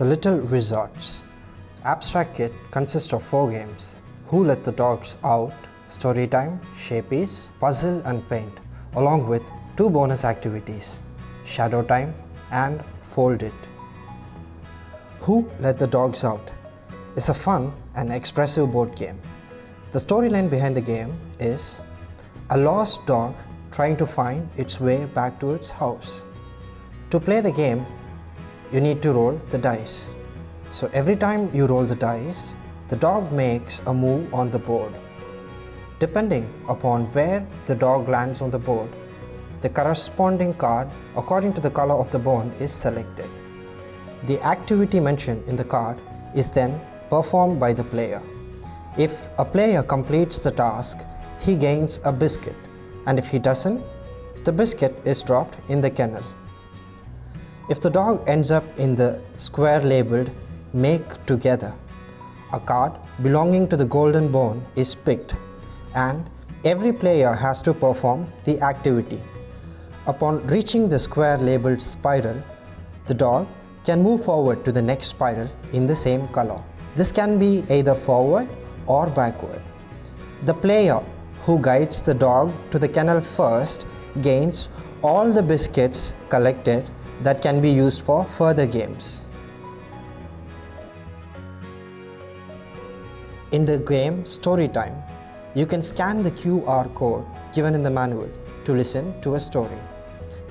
The Little Whizzarts abstract kit consists of 4 games: Who Let the Dogs Out, Storytime, Shapies, Puzzle and Paint, along with 2 bonus activities, Shadow Time and Fold It. Who Let the Dogs Out is a fun and expressive board game. The storyline behind the game is a lost dog trying to find its way back to its house. To play the game, you need to roll the dice. So every time you roll the dice, the dog makes a move on the board. Depending upon where the dog lands on the board, the corresponding card according to the color of the board is selected. The activity mentioned in the card is then performed by the player. If a player completes the task, he gains a biscuit, and if he doesn't, the biscuit is dropped in the kennel. If the dog ends up in the square labeled Make Together, a card belonging to the golden bone is picked, and every player has to perform the activity. Upon reaching the square labeled spiral, the dog can move forward to the next spiral in the same color. This can be either forward or backward. The player who guides the dog to the kennel first gains all the biscuits collected that can be used for further games. In the game Storytime, you can scan the QR code given in the manual to listen to a story.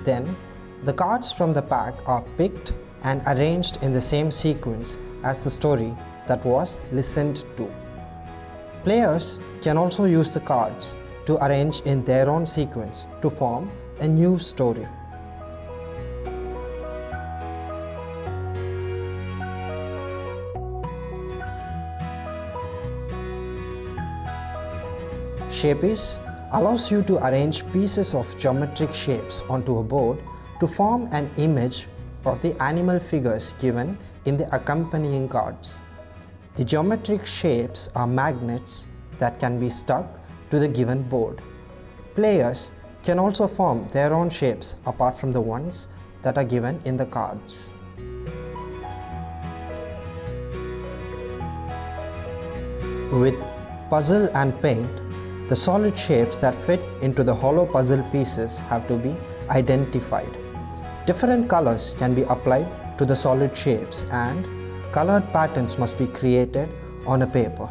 Then, the cards from the pack are picked and arranged in the same sequence as the story that was listened to. Players can also use the cards to arrange in their own sequence to form a new story. Shapies allows you to arrange pieces of geometric shapes onto a board to form an image of the animal figures given in the accompanying cards. The geometric shapes are magnets that can be stuck to the given board. Players can also form their own shapes apart from the ones that are given in the cards. With Puzzle and Paint, the solid shapes that fit into the hollow puzzle pieces have to be identified. Different colors can be applied to the solid shapes and colored patterns must be created on a paper.